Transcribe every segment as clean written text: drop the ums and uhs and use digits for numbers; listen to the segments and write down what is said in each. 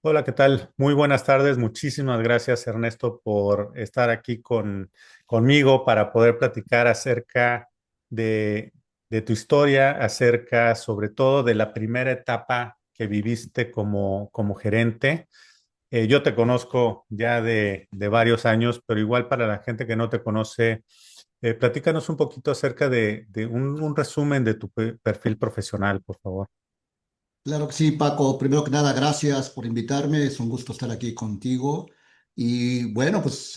Hola, ¿qué tal? Muy buenas tardes. Muchísimas gracias, Ernesto, por estar aquí conmigo para poder platicar acerca de, de tu historia, acerca sobre todo de la primera etapa que viviste como gerente. Yo te conozco ya de varios años, pero igual para la gente que no te conoce, platícanos un poquito acerca de un resumen de tu perfil profesional, por favor. Claro que sí, Paco. Primero que nada, gracias por invitarme. Es un gusto estar aquí contigo. Y bueno, pues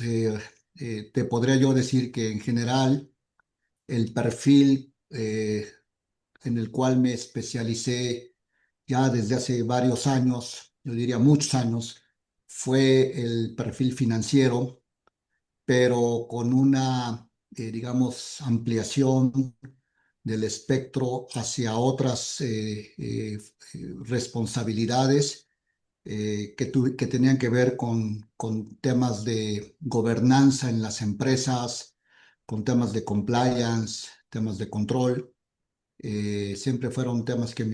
te podría yo decir que en general el perfil en el cual me especialicé ya desde hace varios años, yo diría muchos años, fue el perfil financiero, pero con una, digamos, ampliación del espectro hacia otras responsabilidades que tenían que ver con temas de gobernanza en las empresas, con temas de compliance, temas de control. Siempre fueron temas que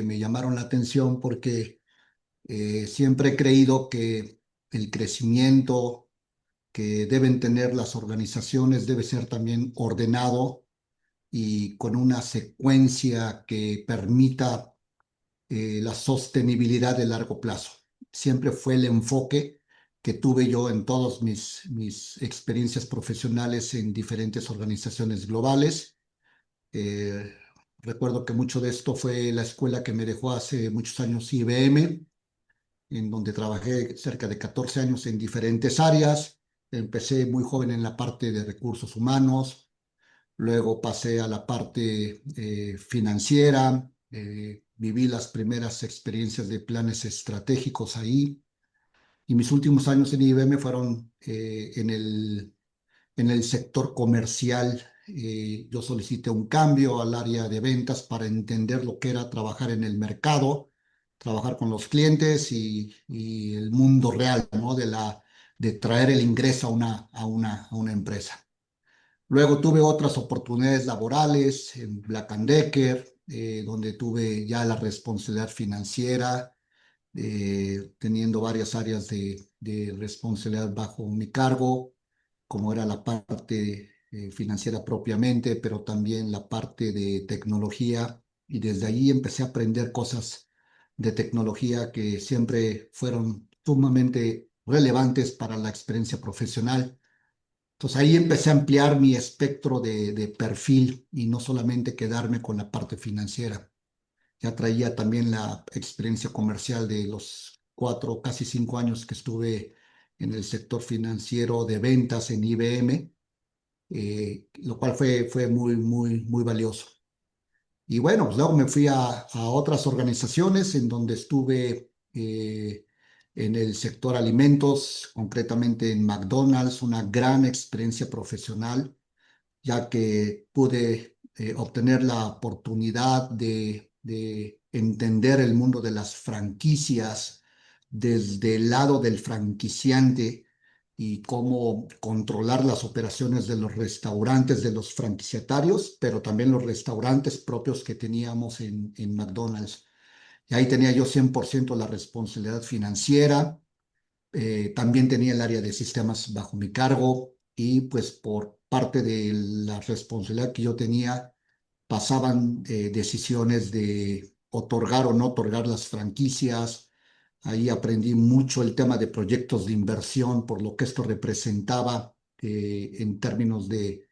me llamaron la atención porque siempre he creído que el crecimiento que deben tener las organizaciones debe ser también ordenado y con una secuencia que permita la sostenibilidad de largo plazo. Siempre fue el enfoque que tuve yo en todas mis experiencias profesionales en diferentes organizaciones globales. Eh, Recuerdo que mucho de esto fue la escuela que me dejó hace muchos años IBM, en donde trabajé cerca de 14 años en diferentes áreas. Empecé muy joven en la parte de recursos humanos. Luego pasé a la parte financiera, viví las primeras experiencias de planes estratégicos ahí y mis últimos años en IBM fueron en el sector comercial. Yo solicité un cambio al área de ventas para entender lo que era trabajar en el mercado, trabajar con los clientes y el mundo real, ¿no? De traer el ingreso a una empresa. Luego tuve otras oportunidades laborales en Black and Decker, donde tuve ya la responsabilidad financiera, teniendo varias áreas de responsabilidad bajo mi cargo, como era la parte financiera propiamente, pero también la parte de tecnología. Y desde ahí empecé a aprender cosas de tecnología que siempre fueron sumamente relevantes para la experiencia profesional. Entonces ahí empecé a ampliar mi espectro de perfil y no solamente quedarme con la parte financiera. Ya traía también la experiencia comercial de los 4, casi 5 años que estuve en el sector financiero de ventas en IBM, lo cual fue muy, muy, muy valioso. Y bueno, pues luego me fui a otras organizaciones en donde estuve en el sector alimentos, concretamente en McDonald's, una gran experiencia profesional, ya que pude obtener la oportunidad de entender el mundo de las franquicias desde el lado del franquiciante y cómo controlar las operaciones de los restaurantes de los franquiciatarios, pero también los restaurantes propios que teníamos en McDonald's. Y ahí tenía yo 100% la responsabilidad financiera. También tenía el área de sistemas bajo mi cargo y pues por parte de la responsabilidad que yo tenía pasaban decisiones de otorgar o no otorgar las franquicias. Ahí aprendí mucho el tema de proyectos de inversión, por lo que esto representaba en términos de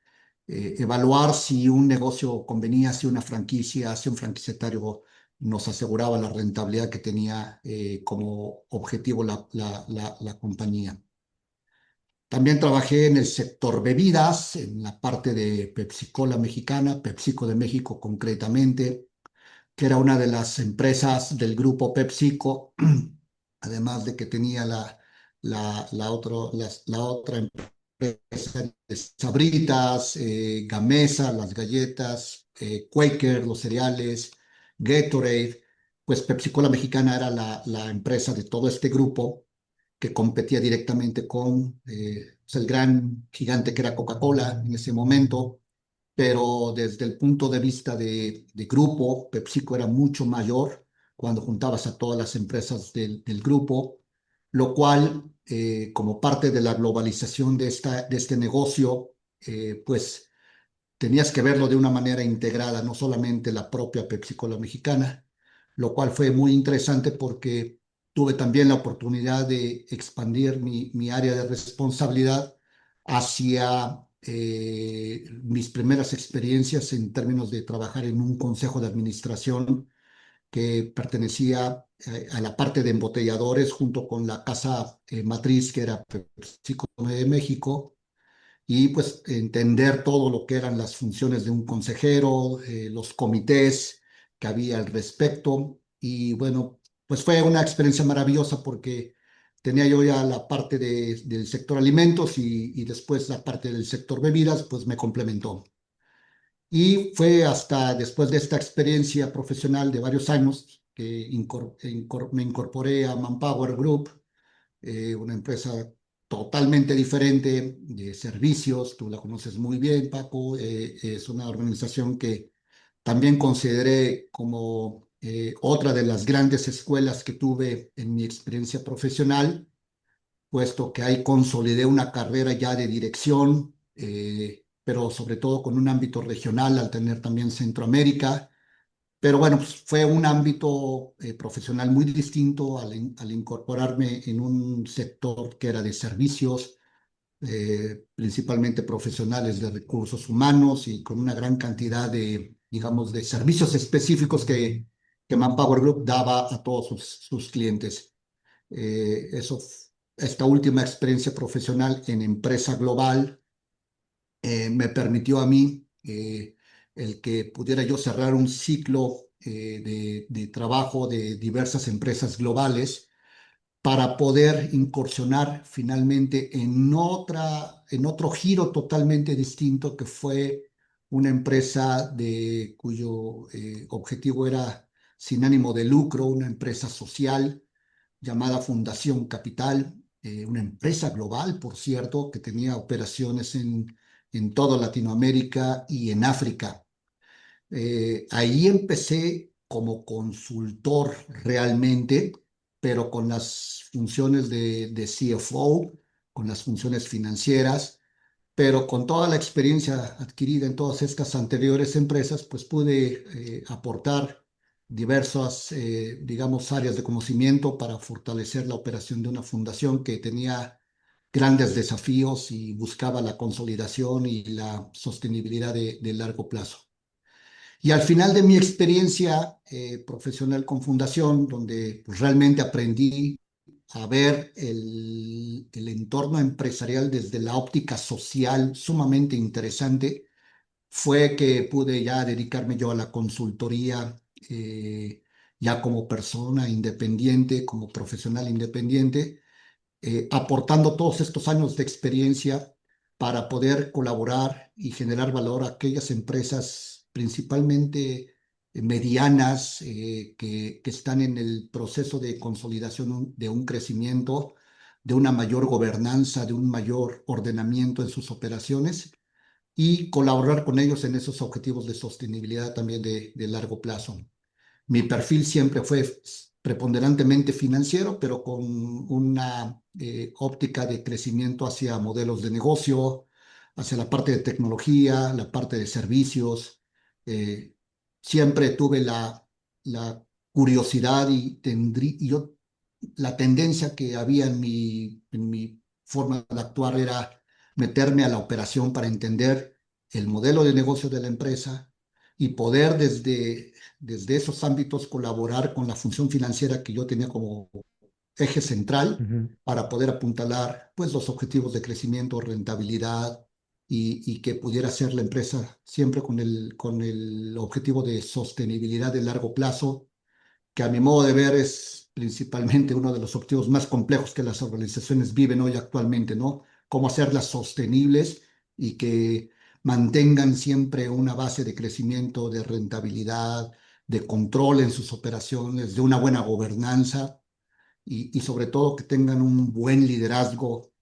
evaluar si un negocio convenía, si una franquicia, si un franquiciatario nos aseguraba la rentabilidad que tenía como objetivo la compañía. También trabajé en el sector bebidas, en la parte de Pepsi-Cola mexicana, PepsiCo de México concretamente, que era una de las empresas del grupo PepsiCo, además de que tenía la otra empresa de Sabritas, Gamesa, las galletas, Quaker, los cereales, Gatorade. Pues PepsiCo mexicana era la empresa de todo este grupo que competía directamente con pues, el gran gigante que era Coca-Cola en ese momento, pero desde el punto de vista de grupo, PepsiCo era mucho mayor, cuando juntabas a todas las empresas del grupo, lo cual, como parte de la globalización de este negocio, pues tenías que verlo de una manera integrada, no solamente la propia Pepsi-Cola mexicana, lo cual fue muy interesante porque tuve también la oportunidad de expandir mi área de responsabilidad hacia mis primeras experiencias en términos de trabajar en un consejo de administración que pertenecía a la parte de embotelladores junto con la casa matriz que era PepsiCo de México y pues entender todo lo que eran las funciones de un consejero, los comités que había al respecto. Y bueno, pues fue una experiencia maravillosa porque tenía yo ya la parte del sector alimentos y después la parte del sector bebidas, pues me complementó. Y fue hasta después de esta experiencia profesional de varios años que me incorporé a Manpower Group, una empresa totalmente diferente de servicios. Tú la conoces muy bien, Paco. Es una organización que también consideré como otra de las grandes escuelas que tuve en mi experiencia profesional, puesto que ahí consolidé una carrera ya de dirección, pero sobre todo con un ámbito regional al tener también Centroamérica. Pero bueno, pues fue un ámbito profesional muy distinto al incorporarme en un sector que era de servicios, principalmente profesionales de recursos humanos y con una gran cantidad de, digamos, de servicios específicos que Manpower Group daba a todos sus clientes. Eso, esta última experiencia profesional en empresa global me permitió a mí el que pudiera yo cerrar un ciclo de trabajo de diversas empresas globales para poder incursionar finalmente en otro giro totalmente distinto que fue una empresa cuyo objetivo era sin ánimo de lucro, una empresa social llamada Fundación Capital, una empresa global, por cierto, que tenía operaciones en toda Latinoamérica y en África. Ahí empecé como consultor realmente, pero con las funciones de CFO, con las funciones financieras, pero con toda la experiencia adquirida en todas estas anteriores empresas, pues pude aportar diversas, digamos, áreas de conocimiento para fortalecer la operación de una fundación que tenía grandes desafíos y buscaba la consolidación y la sostenibilidad de largo plazo. Y al final de mi experiencia profesional con Fundación, donde pues, realmente aprendí a ver el entorno empresarial desde la óptica social sumamente interesante, fue que pude ya dedicarme yo a la consultoría, ya como persona independiente, como profesional independiente, aportando todos estos años de experiencia para poder colaborar y generar valor a aquellas empresas, principalmente medianas, que están en el proceso de consolidación de un crecimiento, de una mayor gobernanza, de un mayor ordenamiento en sus operaciones y colaborar con ellos en esos objetivos de sostenibilidad también de largo plazo. Mi perfil siempre fue preponderantemente financiero, pero con una óptica de crecimiento hacia modelos de negocio, hacia la parte de tecnología, la parte de servicios. Eh, Siempre tuve la curiosidad y yo, la tendencia que había en mi forma de actuar era meterme a la operación para entender el modelo de negocio de la empresa y poder desde esos ámbitos colaborar con la función financiera que yo tenía como eje central Ujú. para poder apuntalar pues los objetivos de crecimiento, rentabilidad y que pudiera ser la empresa siempre con el objetivo de sostenibilidad de largo plazo, que a mi modo de ver es principalmente uno de los objetivos más complejos que las organizaciones viven hoy actualmente, ¿no? Cómo hacerlas sostenibles y que mantengan siempre una base de crecimiento, de rentabilidad, de control en sus operaciones, de una buena gobernanza y sobre todo que tengan un buen liderazgo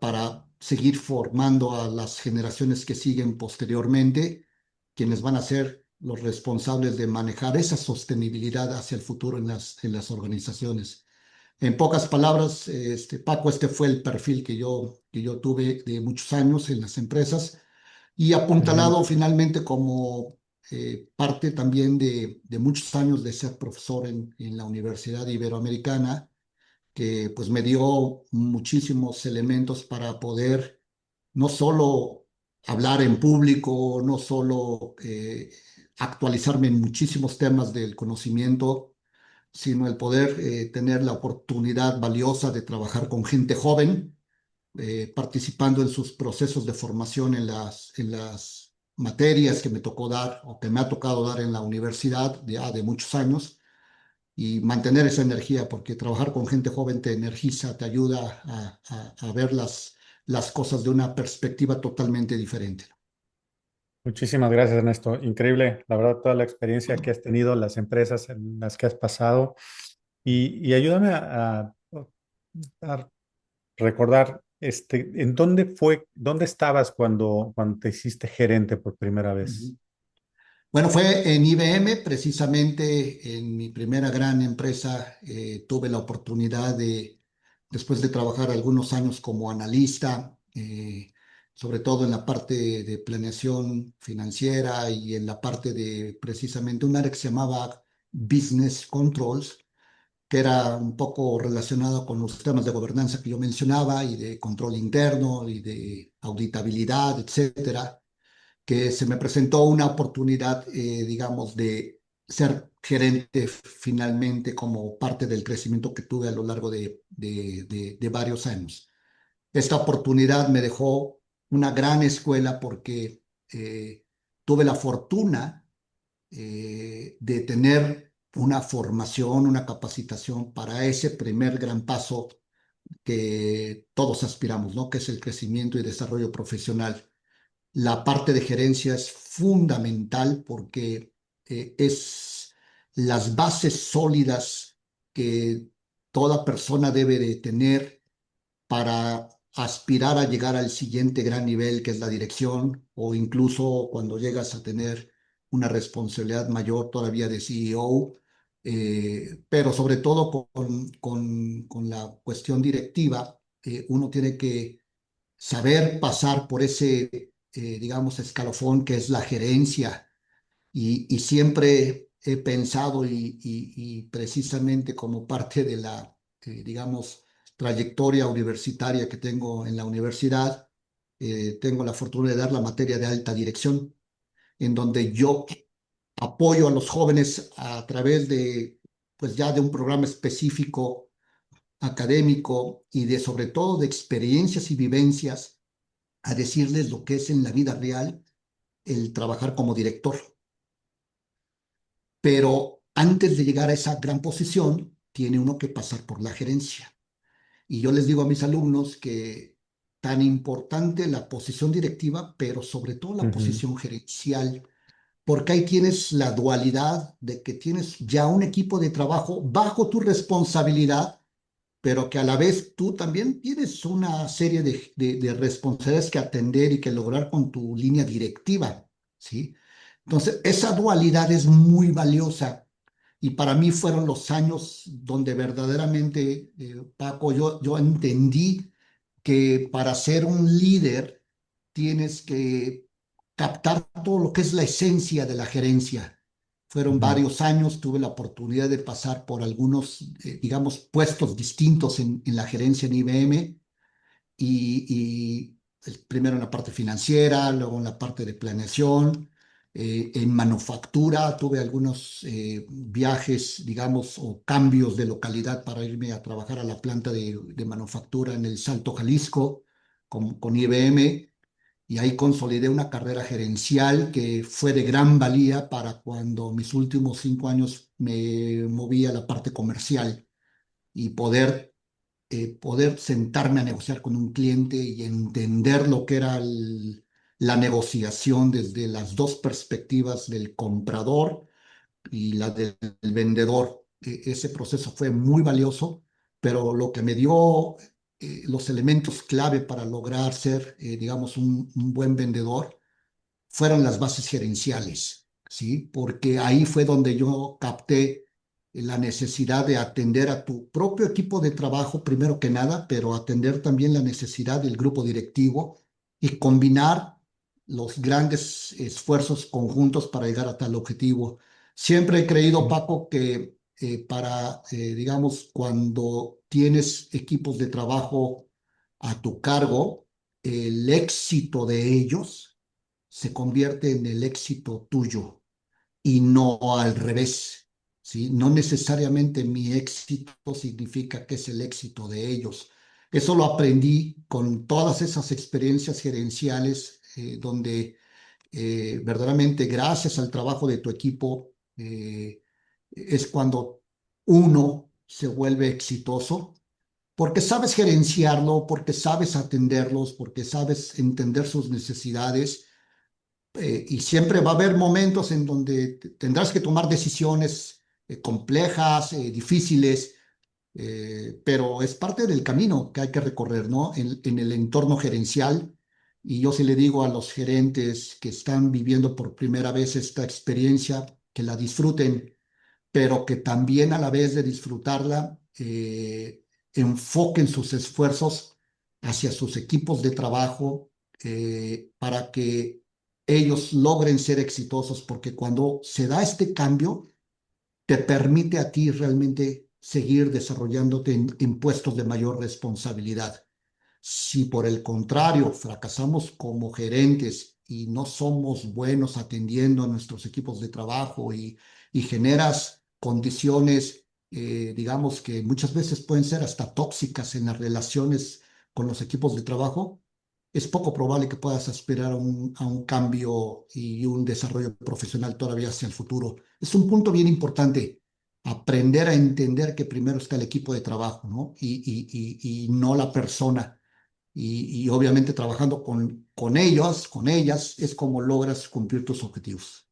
para seguir formando a las generaciones que siguen posteriormente, quienes van a ser los responsables de manejar esa sostenibilidad hacia el futuro en las organizaciones. En pocas palabras, Paco, este fue el perfil que yo tuve de muchos años en las empresas y Ujú. apuntalado finalmente como parte también de muchos años de ser profesor en la Universidad Iberoamericana, que pues me dio muchísimos elementos para poder no solo hablar en público, no solo actualizarme en muchísimos temas del conocimiento, sino el poder tener la oportunidad valiosa de trabajar con gente joven, participando en sus procesos de formación en las materias que me tocó dar o que me ha tocado dar en la universidad de muchos años y mantener esa energía, porque trabajar con gente joven te energiza, te ayuda a ver las cosas de una perspectiva totalmente diferente. Muchísimas gracias, Ernesto. Increíble, la verdad, toda la experiencia que has tenido, las empresas en las que has pasado. Y ayúdame a recordar, ¿en dónde estabas cuando te hiciste gerente por primera vez? Ujú. Bueno, fue en IBM, precisamente en mi primera gran empresa, tuve la oportunidad después de trabajar algunos años como analista, sobre todo en la parte de planeación financiera y en la parte de precisamente un área que se llamaba Business Controls, que era un poco relacionado con los temas de gobernanza que yo mencionaba y de control interno y de auditabilidad, etcétera, que se me presentó una oportunidad, digamos, de ser gerente finalmente como parte del crecimiento que tuve a lo largo de varios años. Esta oportunidad me dejó una gran escuela porque tuve la fortuna de tener una formación, una capacitación para ese primer gran paso que todos aspiramos, ¿no? Que es el crecimiento y desarrollo profesional. La parte de gerencia es fundamental porque es las bases sólidas que toda persona debe de tener para aspirar a llegar al siguiente gran nivel, que es la dirección, o incluso cuando llegas a tener una responsabilidad mayor todavía de CEO, pero sobre todo con la cuestión directiva, uno tiene que saber pasar por ese, digamos, escalafón que es la gerencia. Y siempre he pensado y precisamente como parte de la, digamos, trayectoria universitaria que tengo en la universidad, tengo la fortuna de dar la materia de alta dirección, en donde yo apoyo a los jóvenes a través de, pues ya de un programa específico académico y de sobre todo de experiencias y vivencias a decirles lo que es en la vida real el trabajar como director. Pero antes de llegar a esa gran posición, tiene uno que pasar por la gerencia. Y yo les digo a mis alumnos que tan importante la posición directiva, pero sobre todo la Ujú. posición gerencial, porque ahí tienes la dualidad de que tienes ya un equipo de trabajo bajo tu responsabilidad, pero que a la vez tú también tienes una serie de responsabilidades que atender y que lograr con tu línea directiva, ¿sí? Entonces, esa dualidad es muy valiosa y para mí fueron los años donde verdaderamente, Paco, yo entendí que para ser un líder tienes que captar todo lo que es la esencia de la gerencia. Fueron Ujú. varios años, tuve la oportunidad de pasar por algunos, digamos, puestos distintos en la gerencia en IBM primero en la parte financiera, luego en la parte de planeación, en manufactura tuve algunos viajes, digamos, o cambios de localidad para irme a trabajar a la planta de manufactura en el Salto, Jalisco, con IBM, y ahí consolidé una carrera gerencial que fue de gran valía para cuando mis últimos 5 años me moví a la parte comercial y poder sentarme a negociar con un cliente y entender lo que era la negociación desde las dos perspectivas del comprador y la del vendedor. Ese proceso fue muy valioso, pero lo que me dio los elementos clave para lograr ser, digamos, un buen vendedor fueron las bases gerenciales. ¿sí? Porque ahí fue donde yo capté la necesidad de atender a tu propio equipo de trabajo, primero que nada, pero atender también la necesidad del grupo directivo y combinar los grandes esfuerzos conjuntos para llegar a tal objetivo. Siempre he creído, Paco, que digamos, cuando tienes equipos de trabajo a tu cargo, el éxito de ellos se convierte en el éxito tuyo y no al revés, ¿sí? No necesariamente mi éxito significa que es el éxito de ellos. Eso lo aprendí con todas esas experiencias gerenciales donde verdaderamente gracias al trabajo de tu equipo es cuando uno se vuelve exitoso. Porque sabes gerenciarlo, porque sabes atenderlos, porque sabes entender sus necesidades y siempre va a haber momentos en donde tendrás que tomar decisiones complejas, difíciles, pero es parte del camino que hay que recorrer, ¿no? En el entorno gerencial. Y yo sí le digo a los gerentes que están viviendo por primera vez esta experiencia, que la disfruten, pero que también a la vez de disfrutarla, enfoquen sus esfuerzos hacia sus equipos de trabajo para que ellos logren ser exitosos, porque cuando se da este cambio, te permite a ti realmente seguir desarrollándote en puestos de mayor responsabilidad. Si por el contrario fracasamos como gerentes y no somos buenos atendiendo a nuestros equipos de trabajo y generas condiciones, digamos que muchas veces pueden ser hasta tóxicas en las relaciones con los equipos de trabajo, es poco probable que puedas aspirar a un cambio y un desarrollo profesional todavía hacia el futuro. Es un punto bien importante aprender a entender que primero está el equipo de trabajo, ¿no? Y no la persona y obviamente trabajando con ellos, con ellas, es como logras cumplir tus objetivos.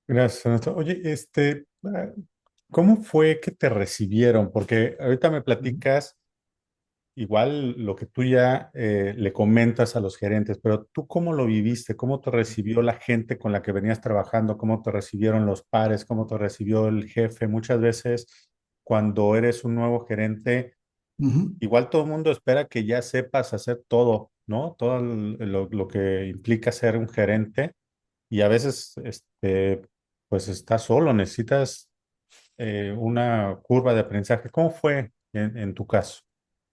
Gracias, Ernesto. Oye, ¿cómo fue que te recibieron? Porque ahorita me Ujú, platicas igual lo que tú ya le comentas a los gerentes, pero tú cómo lo viviste, cómo te recibió la gente con la que venías trabajando, cómo te recibieron los pares, cómo te recibió el jefe. Muchas veces cuando eres un nuevo gerente, ujú. igual todo el mundo espera que ya sepas hacer todo, ¿no? Todo lo que implica ser un gerente y a veces, pues estás solo, necesitas una curva de aprendizaje. ¿Cómo fue en tu caso?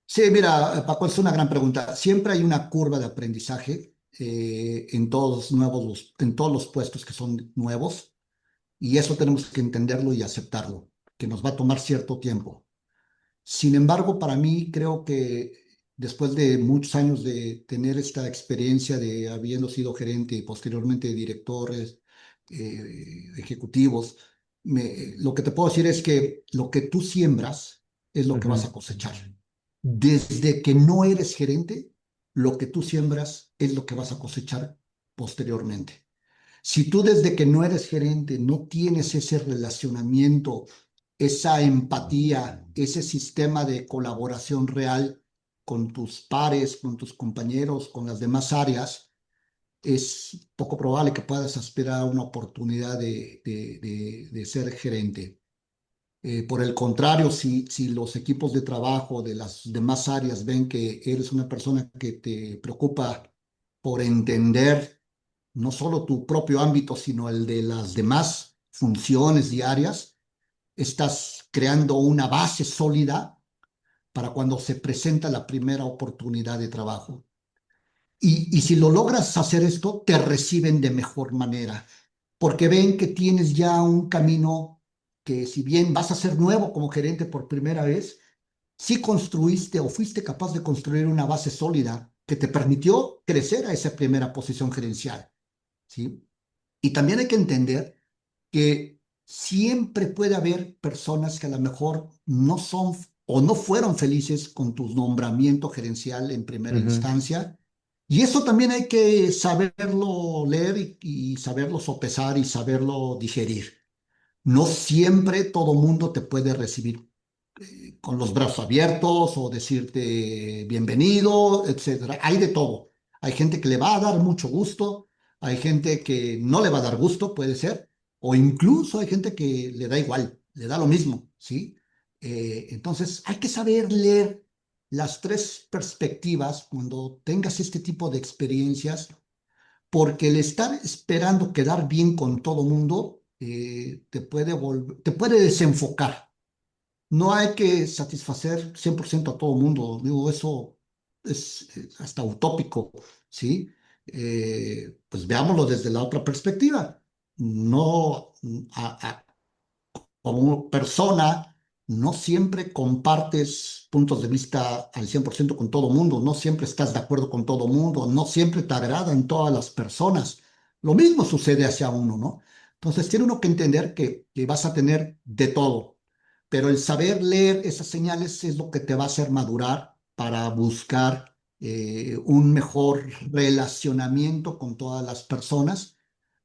Sí, mira, Paco, es una gran pregunta. Siempre hay una curva de aprendizaje en todos los puestos que son nuevos, y eso tenemos que entenderlo y aceptarlo, que nos va a tomar cierto tiempo. Sin embargo, para mí creo que después de muchos años de tener esta experiencia de habiendo sido gerente y posteriormente directores ejecutivos, lo que te puedo decir es que lo que tú siembras es lo que vas Ujú. a cosechar. Desde que no eres gerente, lo que tú siembras es lo que vas a cosechar posteriormente. Si tú desde que no eres gerente no tienes ese relacionamiento, esa empatía, ese sistema de colaboración real con tus pares, con tus compañeros, con las demás áreas, es poco probable que puedas aspirar a una oportunidad de ser gerente. Por el contrario, si los equipos de trabajo de las demás áreas ven que eres una persona que te preocupa por entender no solo tu propio ámbito, sino el de las demás funciones diarias, estás creando una base sólida para cuando se presenta la primera oportunidad de trabajo. Y si lo logras hacer esto, te reciben de mejor manera, porque ven que tienes ya un camino que si bien vas a ser nuevo como gerente por primera vez, sí construiste o fuiste capaz de construir una base sólida que te permitió crecer a esa primera posición gerencial, ¿sí? Y también hay que entender que siempre puede haber personas que a lo mejor no son o no fueron felices con tu nombramiento gerencial en primera Ujú. instancia. Y eso también hay que saberlo leer y saberlo sopesar y saberlo digerir. No siempre todo mundo te puede recibir con los brazos abiertos o decirte bienvenido, etcétera. Hay de todo. Hay gente que le va a dar mucho gusto, hay gente que no le va a dar gusto, puede ser, o incluso hay gente que le da igual, le da lo mismo, ¿sí? Entonces, hay que saber leer las tres perspectivas cuando tengas este tipo de experiencias, porque el estar esperando quedar bien con todo mundo te puede desenfocar. No hay que satisfacer 100% a todo mundo, digo, eso es hasta utópico, ¿sí? Pues veámoslo desde la otra perspectiva. No, como persona, no siempre compartes puntos de vista al 100% con todo mundo, no siempre estás de acuerdo con todo mundo, no siempre te agradan todas las personas. Lo mismo sucede hacia uno, ¿no? Entonces tiene uno que entender que vas a tener de todo, pero el saber leer esas señales es lo que te va a hacer madurar para buscar un mejor relacionamiento con todas las personas,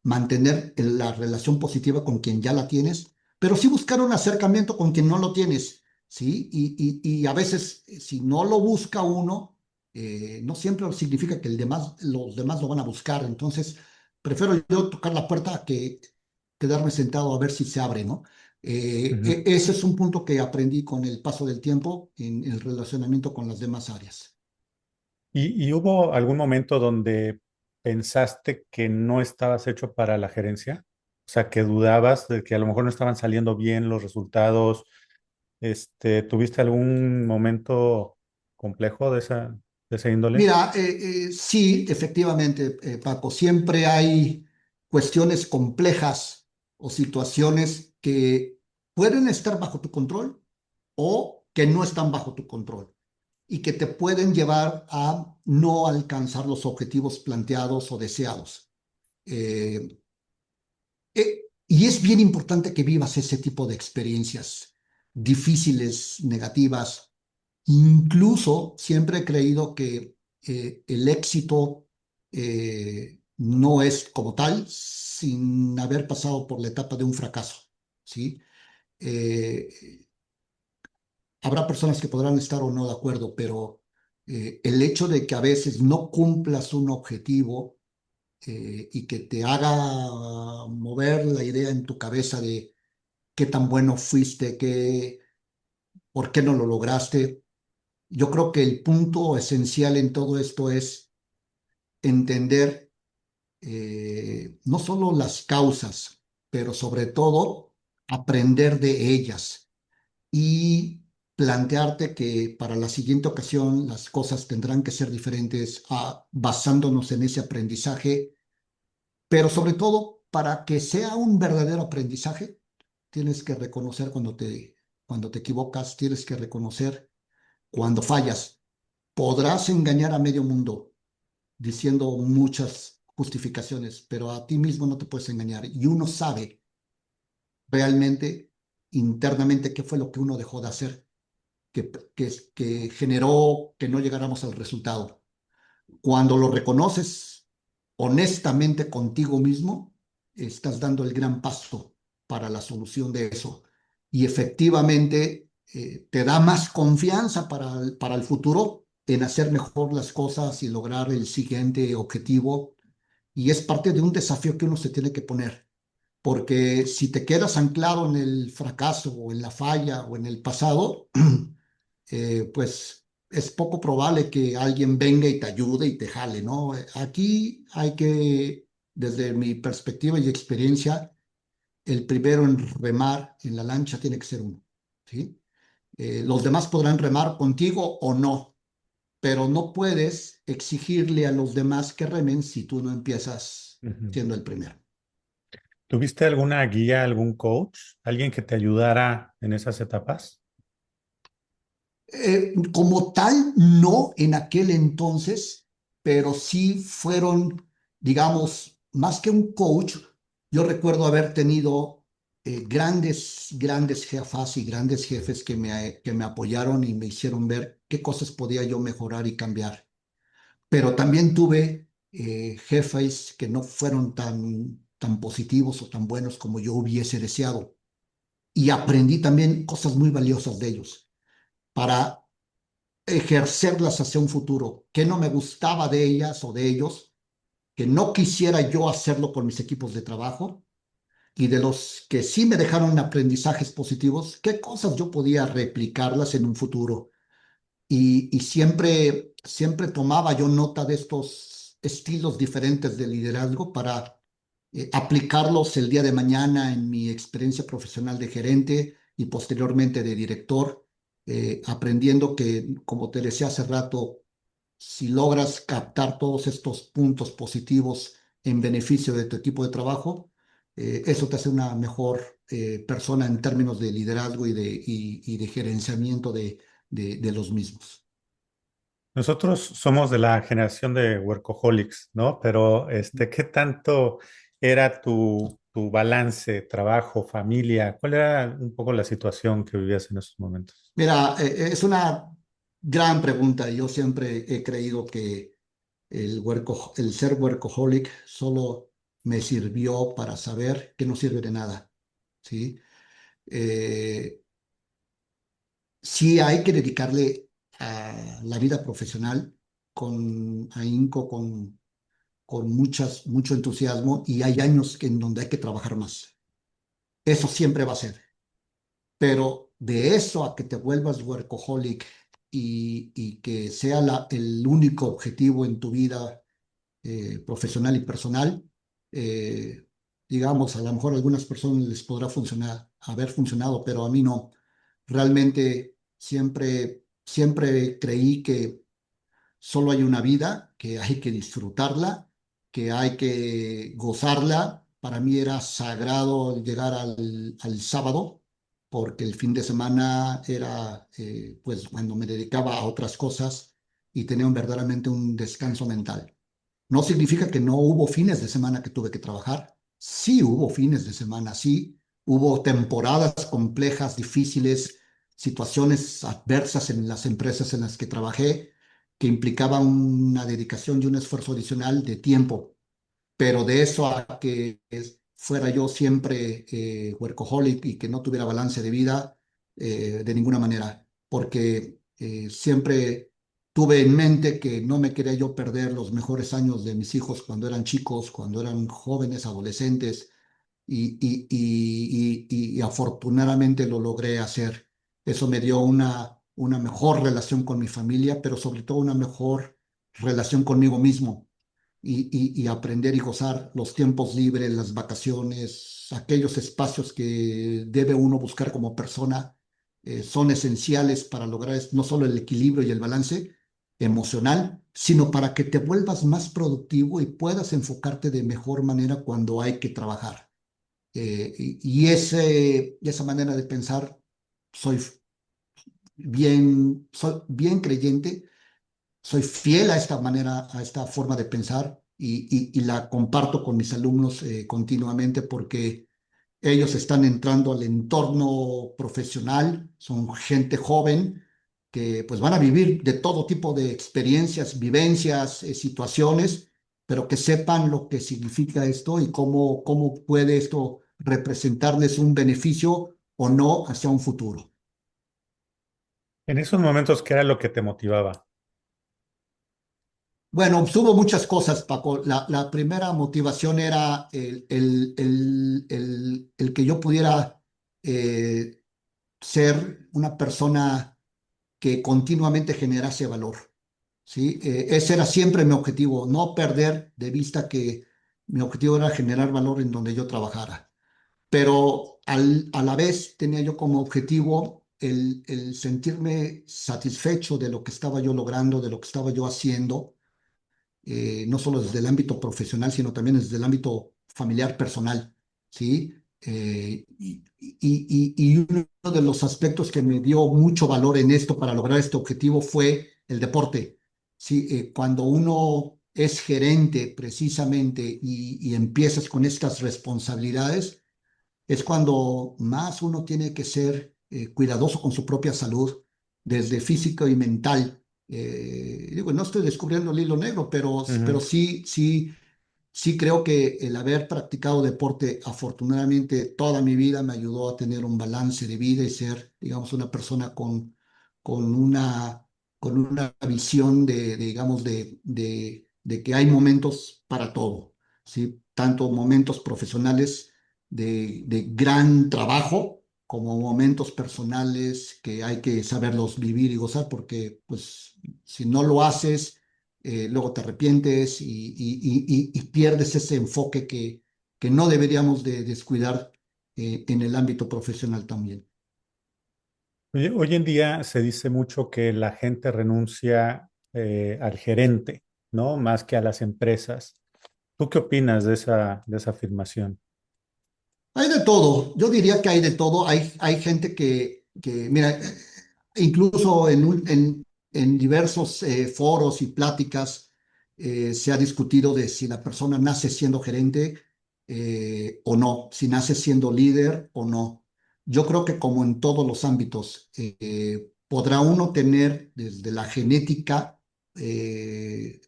mantener la relación positiva con quien ya la tienes, pero sí buscar un acercamiento con quien no lo tienes, ¿sí? Y a veces, si no lo busca uno, no siempre significa que los demás lo van a buscar. Entonces, prefiero yo tocar la puerta a que quedarme sentado a ver si se abre, ¿no? Ujú. Ese es un punto que aprendí con el paso del tiempo en el relacionamiento con las demás áreas. ¿Y hubo algún momento donde pensaste que no estabas hecho para la gerencia? O sea, que dudabas de que a lo mejor no estaban saliendo bien los resultados. ¿Tuviste algún momento complejo de esa índole? Mira, sí, efectivamente, Paco, siempre hay cuestiones complejas o situaciones que pueden estar bajo tu control o que no están bajo tu control y que te pueden llevar a no alcanzar los objetivos planteados o deseados. Eh, y es bien importante que vivas ese tipo de experiencias difíciles, negativas. Incluso siempre he creído que el éxito no es como tal sin haber pasado por la etapa de un fracaso, ¿sí? Eh, Habrá personas que podrán estar o no de acuerdo, pero el hecho de que a veces no cumplas un objetivo y que te haga mover la idea en tu cabeza de qué tan bueno fuiste, por qué no lo lograste. Yo creo que el punto esencial en todo esto es entender no solo las causas, pero sobre todo aprender de ellas y plantearte que para la siguiente ocasión las cosas tendrán que ser diferentes basándonos en ese aprendizaje, pero sobre todo para que sea un verdadero aprendizaje, tienes que reconocer cuando te equivocas, tienes que reconocer cuando fallas. Podrás engañar a medio mundo diciendo muchas justificaciones, pero a ti mismo no te puedes engañar y uno sabe realmente internamente qué fue lo que uno dejó de hacer, que generó que no llegáramos al resultado. Cuando lo reconoces honestamente contigo mismo, estás dando el gran paso para la solución de eso. Y efectivamente te da más confianza para el futuro en hacer mejor las cosas y lograr el siguiente objetivo. Y es parte de un desafío que uno se tiene que poner. Porque si te quedas anclado en el fracaso o en la falla o en el pasado, pues es poco probable que alguien venga y te ayude y te jale, ¿no? Aquí hay que, desde mi perspectiva y experiencia, el primero en remar en la lancha tiene que ser uno, ¿sí? Los demás podrán remar contigo o no, pero no puedes exigirle a los demás que remen si tú no empiezas Ujú. siendo el primero. ¿Tuviste alguna guía, algún coach, alguien que te ayudara en esas etapas? Como tal, no en aquel entonces, pero sí fueron, digamos, más que un coach, yo recuerdo haber tenido grandes jefas y grandes jefes que me apoyaron y me hicieron ver qué cosas podía yo mejorar y cambiar. Pero también tuve jefes que no fueron tan positivos o tan buenos como yo hubiese deseado. Y aprendí también cosas muy valiosas de ellos para ejercerlas hacia un futuro, que no me gustaba de ellas o de ellos, que no quisiera yo hacerlo con mis equipos de trabajo y de los que sí me dejaron aprendizajes positivos, qué cosas yo podía replicarlas en un futuro. Y siempre tomaba yo nota de estos estilos diferentes de liderazgo para aplicarlos el día de mañana en mi experiencia profesional de gerente y posteriormente de director, aprendiendo que, como te decía hace rato, si logras captar todos estos puntos positivos en beneficio de tu equipo de trabajo, eso te hace una mejor persona en términos de liderazgo y de gerenciamiento de los mismos. Nosotros somos de la generación de workaholics, ¿no? Pero, ¿qué tanto era tu balance, trabajo, familia? ¿Cuál era un poco la situación que vivías en esos momentos? Mira, es una gran pregunta. Yo siempre he creído que el ser workaholic solo me sirvió para saber que no sirve de nada, ¿sí? Eh, sí hay que dedicarle a la vida profesional con ahínco, con mucho entusiasmo y hay años en donde hay que trabajar más. Eso siempre va a ser. Pero de eso a que te vuelvas workaholic y que sea el único objetivo en tu vida profesional y personal, eh, digamos, a lo mejor a algunas personas les podrá funcionar, haber funcionado, pero a mí no. Realmente siempre creí que solo hay una vida, que hay que disfrutarla, que hay que gozarla. Para mí era sagrado llegar al sábado, porque el fin de semana era pues cuando me dedicaba a otras cosas y tenía verdaderamente un descanso mental. No significa que no hubo fines de semana que tuve que trabajar. Sí hubo fines de semana, sí. Hubo temporadas complejas, difíciles, situaciones adversas en las empresas en las que trabajé que implicaban una dedicación y un esfuerzo adicional de tiempo. Pero de eso a que fuera yo siempre workaholic y que no tuviera balance de vida, de ninguna manera, porque siempre tuve en mente que no me quería yo perder los mejores años de mis hijos cuando eran chicos, cuando eran jóvenes, adolescentes, y afortunadamente lo logré hacer. Eso me dio una mejor relación con mi familia, pero sobre todo una mejor relación conmigo mismo y aprender y gozar los tiempos libres, las vacaciones, aquellos espacios que debe uno buscar como persona, son esenciales para lograr no solo el equilibrio y el balance emocional, sino para que te vuelvas más productivo y puedas enfocarte de mejor manera cuando hay que trabajar. Esa manera de pensar, soy soy bien creyente, soy fiel a esta manera, a esta forma de pensar y la comparto con mis alumnos continuamente porque ellos están entrando al entorno profesional, son gente joven que pues van a vivir de todo tipo de experiencias, vivencias, situaciones, pero que sepan lo que significa esto y cómo puede esto representarles un beneficio o no hacia un futuro. En esos momentos, ¿qué era lo que te motivaba? Bueno, pues, hubo muchas cosas, Paco. La primera motivación era el que yo pudiera eh, ser una persona que continuamente generase valor, ¿sí? Ese era siempre mi objetivo, no perder de vista que mi objetivo era generar valor en donde yo trabajara. Pero a la vez tenía yo como objetivo el sentirme satisfecho de lo que estaba yo logrando, de lo que estaba yo haciendo no solo desde el ámbito profesional, sino también desde el ámbito familiar, personal, ¿sí? Y uno de los aspectos que me dio mucho valor en esto para lograr este objetivo fue el deporte, ¿sí? Cuando uno es gerente precisamente y empiezas con estas responsabilidades, es cuando más uno tiene que ser cuidadoso con su propia salud, desde físico y mental. Digo, no estoy descubriendo el hilo negro, pero Ujú. sí creo que el haber practicado deporte, afortunadamente, toda mi vida me ayudó a tener un balance de vida y ser, digamos, una persona con una, con una visión digamos, de que hay momentos para todo, ¿sí? Tanto momentos profesionales de gran trabajo como momentos personales que hay que saberlos vivir y gozar, porque pues si no lo haces, luego te arrepientes y pierdes ese enfoque que no deberíamos de descuidar en el ámbito profesional también. Oye, hoy en día se dice mucho que la gente renuncia al gerente, ¿no? Más que a las empresas. ¿Tú qué opinas de esa afirmación? Hay de todo, yo diría que hay de todo. Hay gente mira, incluso en diversos foros y pláticas se ha discutido de si la persona nace siendo gerente o no, si nace siendo líder o no. Yo creo que como en todos los ámbitos, podrá uno tener desde la genética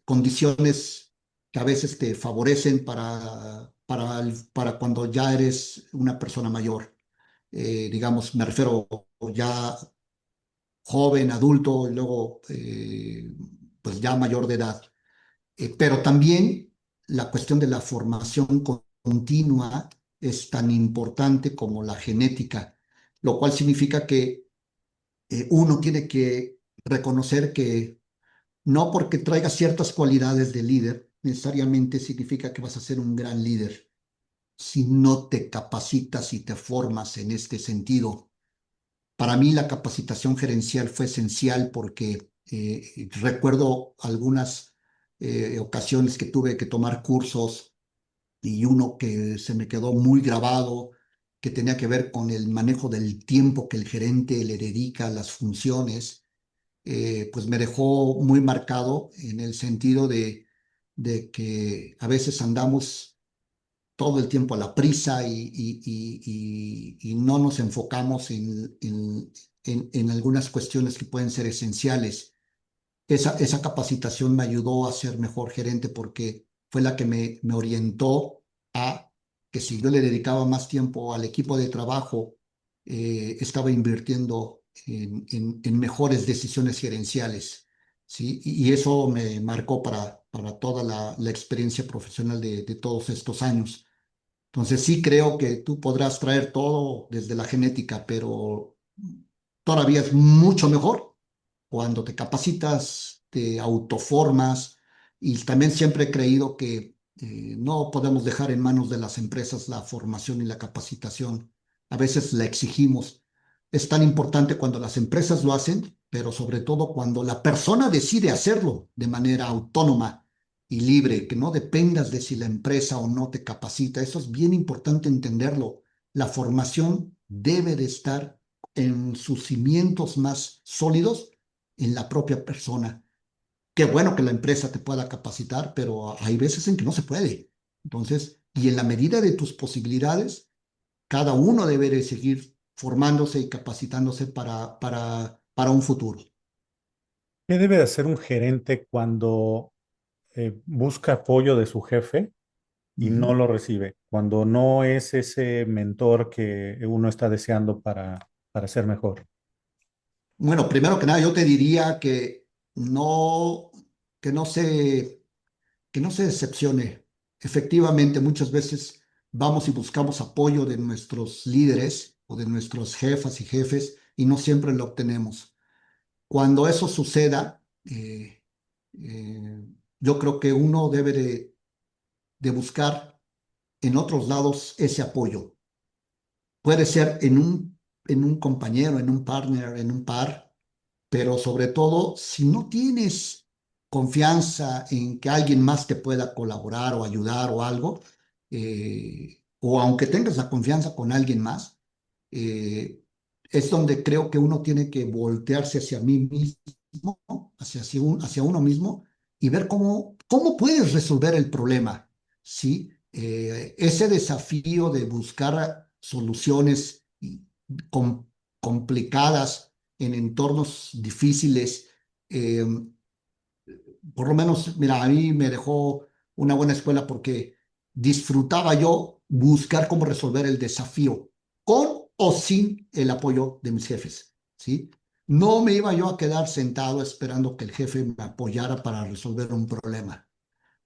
condiciones que a veces te favorecen para cuando ya eres una persona mayor. Digamos, me refiero ya joven, adulto y luego pues ya mayor de edad. Pero también la cuestión de la formación continua es tan importante como la genética, lo cual significa que uno tiene que reconocer que no porque traigas ciertas cualidades de líder, necesariamente significa que vas a ser un gran líder si no te capacitas y te formas en este sentido. Para mí la capacitación gerencial fue esencial porque recuerdo algunas ocasiones que tuve que tomar cursos y uno que se me quedó muy grabado, que tenía que ver con el manejo del tiempo que el gerente le dedica a las funciones, pues me dejó muy marcado en el sentido de que a veces andamos todo el tiempo a la prisa y no nos enfocamos en algunas cuestiones que pueden ser esenciales. Esa capacitación me ayudó a ser mejor gerente porque fue la que me orientó a que si yo le dedicaba más tiempo al equipo de trabajo, estaba invirtiendo en mejores decisiones gerenciales. ¿Sí? Y eso me marcó para toda la experiencia profesional de todos estos años. Entonces sí creo que tú podrás traer todo desde la genética, pero todavía es mucho mejor cuando te capacitas, te autoformas y también siempre he creído que no podemos dejar en manos de las empresas la formación y la capacitación. A veces la exigimos. Es tan importante cuando las empresas lo hacen, pero sobre todo cuando la persona decide hacerlo de manera autónoma y libre, que no dependas de si la empresa o no te capacita. Eso es bien importante entenderlo. La formación debe de estar en sus cimientos más sólidos en la propia persona. Qué bueno que la empresa te pueda capacitar, pero hay veces en que no se puede. Entonces, y en la medida de tus posibilidades, cada uno debe de seguir formándose y capacitándose para un futuro. ¿Qué debe de hacer un gerente cuando busca apoyo de su jefe y no Ujú. lo recibe? Cuando no es ese mentor que uno está deseando para ser mejor. Bueno, primero que nada, yo te diría no, que no se, que no se decepcione. Efectivamente, muchas veces vamos y buscamos apoyo de nuestros líderes o de nuestros jefas y jefes y no siempre lo obtenemos. Cuando eso suceda, yo creo que uno debe de buscar en otros lados ese apoyo. Puede ser en un compañero, en un partner, en un par, pero sobre todo, si no tienes confianza en que alguien más te pueda colaborar o ayudar o algo, o aunque tengas la confianza con alguien más, eh, es donde creo que uno tiene que voltearse hacia mí mismo, hacia uno mismo y ver cómo puedes resolver el problema, ¿sí? Ese desafío de buscar soluciones com- complicadas en entornos difíciles, eh, por lo menos, mira, a mí me dejó una buena escuela porque disfrutaba yo buscar cómo resolver el desafío, con o sin el apoyo de mis jefes, ¿sí? No me iba yo a quedar sentado esperando que el jefe me apoyara para resolver un problema.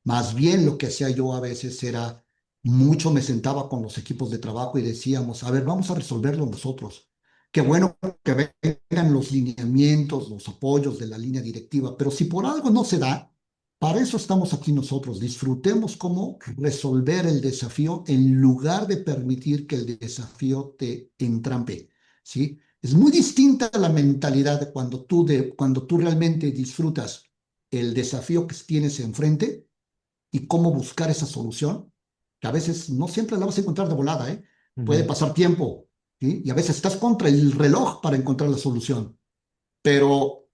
Más bien lo que hacía yo a veces era, mucho me sentaba con los equipos de trabajo y decíamos, a ver, vamos a resolverlo nosotros. Qué bueno que vengan los lineamientos, los apoyos de la línea directiva, pero si por algo no se da, para eso estamos aquí nosotros. Disfrutemos cómo resolver el desafío en lugar de permitir que el desafío te entrampe, ¿sí? Es muy distinta la mentalidad cuando tú realmente disfrutas el desafío que tienes enfrente y cómo buscar esa solución, que a veces no siempre la vas a encontrar de volada, ¿eh? Puede Ujú. pasar tiempo, ¿sí? Y a veces estás contra el reloj para encontrar la solución, pero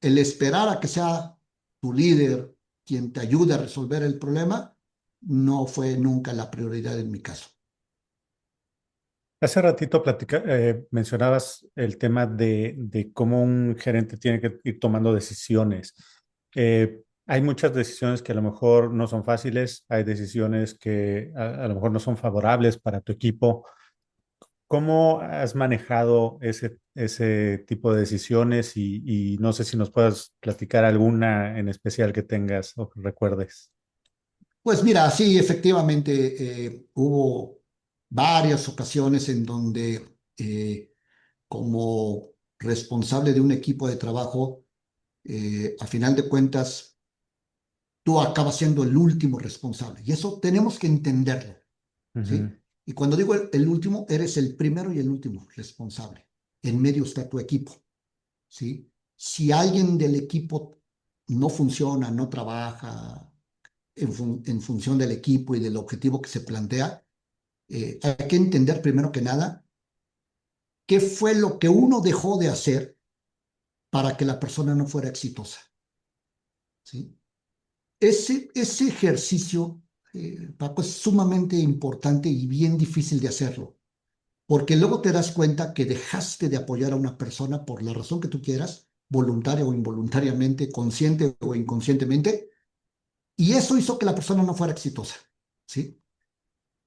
el esperar a que sea tu líder quien te ayude a resolver el problema no fue nunca la prioridad en mi caso. Hace ratito mencionabas el tema de cómo un gerente tiene que ir tomando decisiones. Hay muchas decisiones que a lo mejor no son fáciles, hay decisiones que a lo mejor no son favorables para tu equipo. ¿Cómo has manejado ese tipo de decisiones? Y no sé si nos puedas platicar alguna en especial que tengas o que recuerdes. Pues mira, sí, efectivamente, hubo varias ocasiones en donde como responsable de un equipo de trabajo, a final de cuentas, tú acabas siendo el último responsable. Y eso tenemos que entenderlo, ¿sí? Ujú, Y cuando digo el último, eres el primero y el último responsable. En medio está tu equipo, ¿sí? Si alguien del equipo no funciona, no trabaja en función del equipo y del objetivo que se plantea, hay que entender primero que nada qué fue lo que uno dejó de hacer para que la persona no fuera exitosa, ¿sí? Ese ejercicio, Paco, es sumamente importante y bien difícil de hacerlo, porque luego te das cuenta que dejaste de apoyar a una persona por la razón que tú quieras, voluntaria o involuntariamente, consciente o inconscientemente, y eso hizo que la persona no fuera exitosa, ¿sí?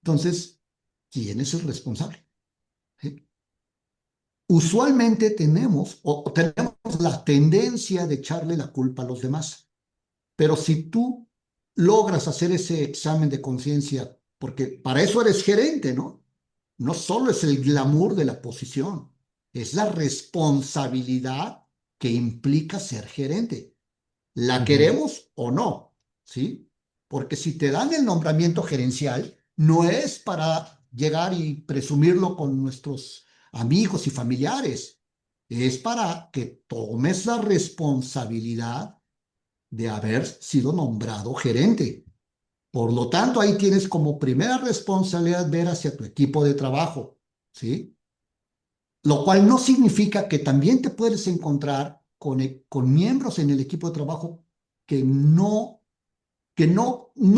Entonces, ¿quién es el responsable? ¿Sí? Usualmente o tenemos la tendencia de echarle la culpa a los demás. Pero si tú logras hacer ese examen de conciencia, porque para eso eres gerente, ¿no? No solo es el glamour de la posición, es la responsabilidad que implica ser gerente. ¿La ujú. queremos o no? ¿Sí? Porque si te dan el nombramiento gerencial, no es para llegar y presumirlo con nuestros amigos y familiares, es para que tomes la responsabilidad de haber sido nombrado gerente. Por lo tanto, ahí tienes como primera responsabilidad ver hacia tu equipo de trabajo, ¿sí? Lo cual no significa que también te puedes encontrar con miembros en el equipo de trabajo que no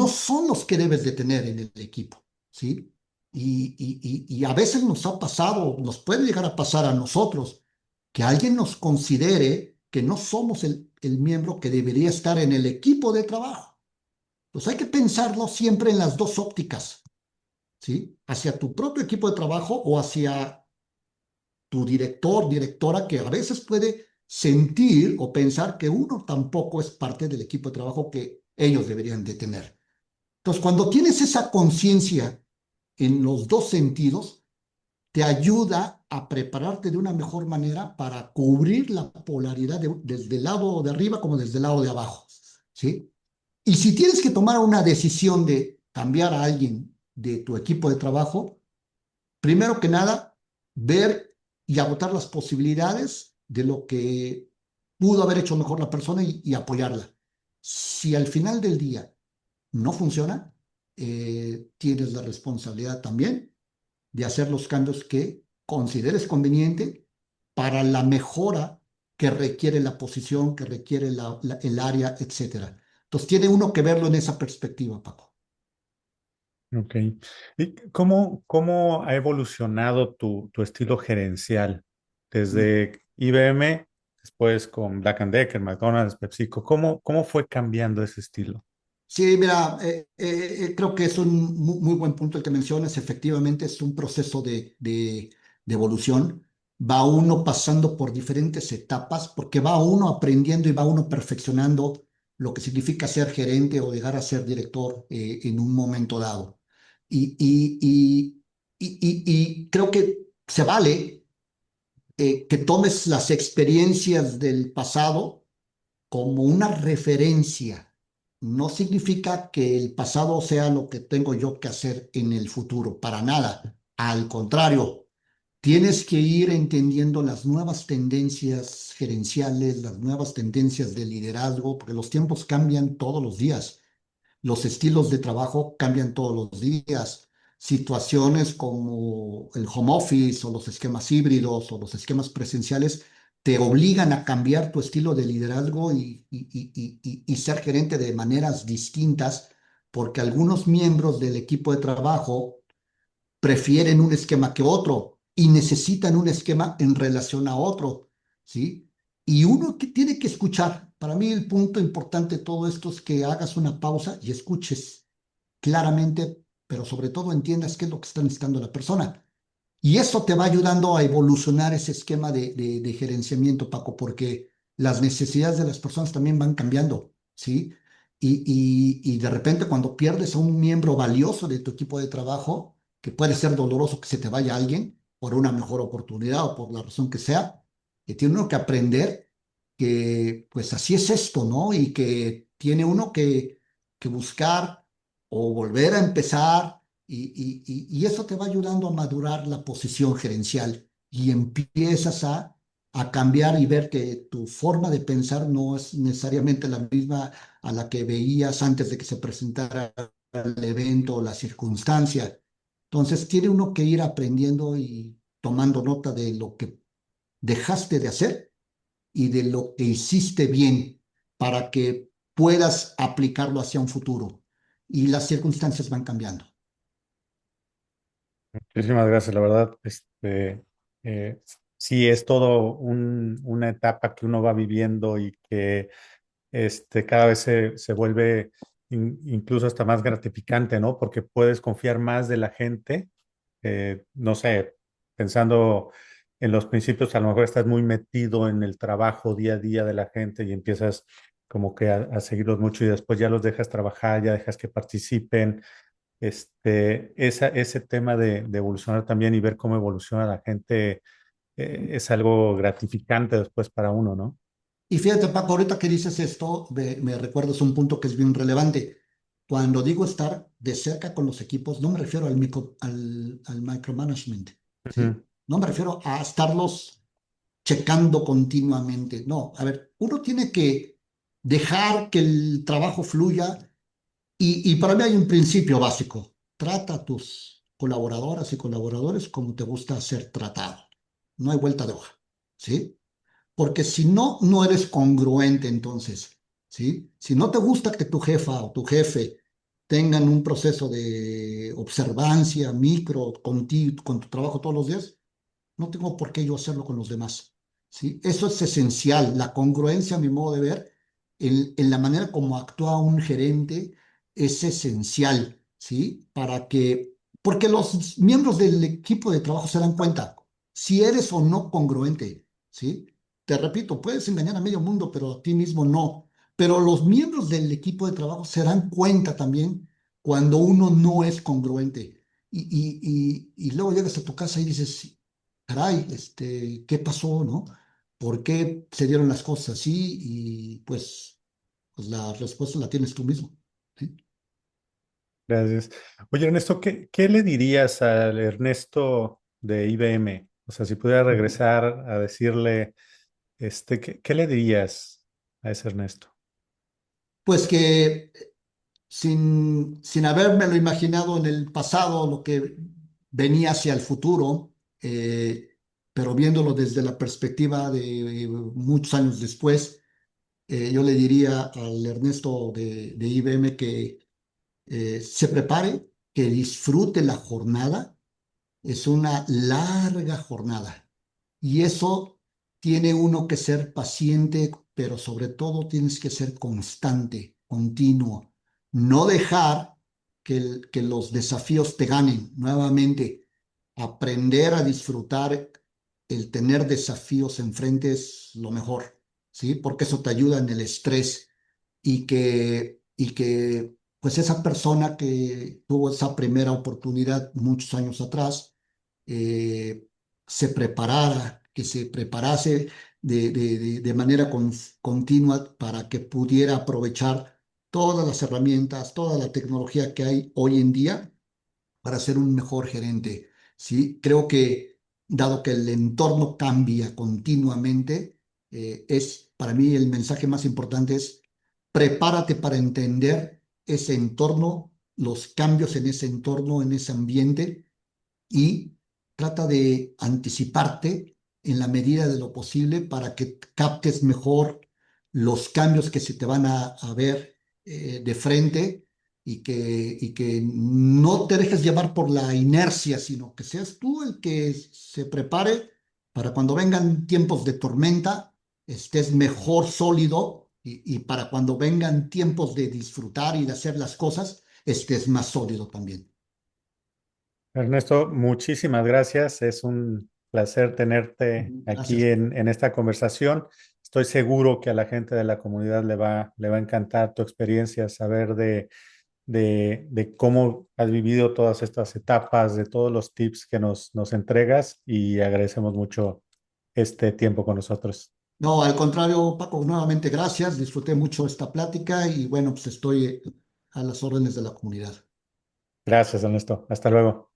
son los que debes de tener en el equipo, ¿sí? Y a veces nos ha pasado, nos puede llegar a pasar a nosotros, que alguien nos considere que no somos el miembro que debería estar en el equipo de trabajo. Pues hay que pensarlo siempre en las dos ópticas, ¿sí? Hacia tu propio equipo de trabajo o hacia tu director, directora, que a veces puede sentir o pensar que uno tampoco es parte del equipo de trabajo que ellos deberían de tener. Entonces, cuando tienes esa conciencia en los dos sentidos, te ayuda a prepararte de una mejor manera para cubrir la polaridad desde el lado de arriba como desde el lado de abajo, ¿sí? Y si tienes que tomar una decisión de cambiar a alguien de tu equipo de trabajo, primero que nada, ver y agotar las posibilidades de lo que pudo haber hecho mejor la persona y apoyarla. Si al final del día no funciona, tienes la responsabilidad también de hacer los cambios que consideres conveniente para la mejora que requiere la posición, que requiere el área, etcétera. Entonces tiene uno que verlo en esa perspectiva, Paco. Ok. ¿Y cómo ha evolucionado tu estilo gerencial desde IBM, después con Black and Decker, McDonald's, PepsiCo? ¿Cómo fue cambiando ese estilo? Sí, mira, creo que es un muy buen punto el que mencionas. Efectivamente, es un proceso de evolución. Va uno pasando por diferentes etapas porque va uno aprendiendo y va uno perfeccionando lo que significa ser gerente o llegar a ser director en un momento dado. Y, y, y, y creo que se vale que tomes las experiencias del pasado como una referencia. No significa que el pasado sea lo que tengo yo que hacer en el futuro, para nada. Al contrario, tienes que ir entendiendo las nuevas tendencias gerenciales, las nuevas tendencias de liderazgo, porque los tiempos cambian todos los días. Los estilos de trabajo cambian todos los días. Situaciones como el home office o los esquemas híbridos o los esquemas presenciales te obligan a cambiar tu estilo de liderazgo y ser gerente de maneras distintas, porque algunos miembros del equipo de trabajo prefieren un esquema que otro y necesitan un esquema en relación a otro, ¿sí? Y uno que tiene que escuchar. Para mí el punto importante de todo esto es que hagas una pausa y escuches claramente, pero sobre todo entiendas qué es lo que está necesitando la persona. Y eso te va ayudando a evolucionar ese esquema de gerenciamiento, Paco, porque las necesidades de las personas también van cambiando, ¿sí? Y de repente cuando pierdes a un miembro valioso de tu equipo de trabajo, que puede ser doloroso que se te vaya alguien por una mejor oportunidad o por la razón que sea, que tiene uno que aprender que pues así es esto, ¿no? Y que tiene uno que buscar o volver a empezar y eso te va ayudando a madurar la posición gerencial y empiezas a cambiar y ver que tu forma de pensar no es necesariamente la misma a la que veías antes de que se presentara el evento o la circunstancia. Entonces tiene uno que ir aprendiendo y tomando nota de lo que dejaste de hacer y de lo que hiciste bien para que puedas aplicarlo hacia un futuro. Y las circunstancias van cambiando. Muchísimas gracias, la verdad, eh, sí es todo una etapa que uno va viviendo y que cada vez se vuelve incluso hasta más gratificante, ¿no? Porque puedes confiar más de la gente, no sé, pensando en los principios, a lo mejor estás muy metido en el trabajo día a día de la gente y empiezas como que a seguirlos mucho y después ya los dejas trabajar, ya dejas que participen. Ese tema de evolucionar también y ver cómo evoluciona la gente es algo gratificante después para uno, ¿no? Y fíjate, Paco, ahorita que dices esto, me recuerdas un punto que es bien relevante. Cuando digo estar de cerca con los equipos, no me refiero al micromanagement, ¿sí? Ujú. No me refiero a estarlos checando continuamente. No, a ver, uno tiene que dejar que el trabajo fluya y para mí hay un principio básico. Trata a tus colaboradoras y colaboradores como te gusta ser tratado. No hay vuelta de hoja, ¿sí? Porque si no, no eres congruente entonces, ¿sí? Si no te gusta que tu jefa o tu jefe tengan un proceso de observancia micro contigo, con tu trabajo todos los días, no tengo por qué yo hacerlo con los demás, ¿sí? Eso es esencial, la congruencia, a mi modo de ver, en la manera como actúa un gerente es esencial, ¿sí? Porque los miembros del equipo de trabajo se dan cuenta si eres o no congruente, ¿sí? Te repito, puedes engañar a medio mundo, pero a ti mismo no. Pero los miembros del equipo de trabajo se dan cuenta también cuando uno no es congruente. Y luego llegas a tu casa y dices, caray, ¿qué pasó, no? ¿Por qué se dieron las cosas así? Y pues la respuesta la tienes tú mismo, ¿sí? Gracias. Oye, Ernesto, ¿qué le dirías al Ernesto de IBM? O sea, si pudiera regresar a decirle, ¿qué le dirías a ese Ernesto? Pues que sin habérmelo imaginado en el pasado, lo que venía hacia el futuro, pero viéndolo desde la perspectiva de muchos años después, yo le diría al Ernesto de IBM que se prepare, que disfrute la jornada. Es una larga jornada y eso tiene uno que ser paciente, pero sobre todo tienes que ser constante, continuo. No dejar que los desafíos te ganen. Nuevamente, aprender a disfrutar el tener desafíos enfrente es lo mejor, ¿sí? Porque eso te ayuda en el estrés. y que pues esa persona que tuvo esa primera oportunidad muchos años atrás, eh, se preparara, que se preparase de manera continua para que pudiera aprovechar todas las herramientas, toda la tecnología que hay hoy en día para ser un mejor gerente. ¿Sí? Creo que dado que el entorno cambia continuamente, es para mí el mensaje más importante es prepárate para entender ese entorno, los cambios en ese entorno, en ese ambiente y trata de anticiparte en la medida de lo posible para que captes mejor los cambios que se te van a ver de frente y que no te dejes llevar por la inercia, sino que seas tú el que se prepare para cuando vengan tiempos de tormenta, estés mejor sólido y para cuando vengan tiempos de disfrutar y de hacer las cosas, estés más sólido también. Ernesto, muchísimas gracias. Es un placer tenerte aquí Gracias. en esta conversación. Estoy seguro que a la gente de la comunidad le va a encantar tu experiencia, saber de cómo has vivido todas estas etapas, de todos los tips que nos entregas y agradecemos mucho este tiempo con nosotros. No, al contrario, Paco, nuevamente gracias. Disfruté mucho esta plática y bueno, pues estoy a las órdenes de la comunidad. Gracias, Ernesto. Hasta luego.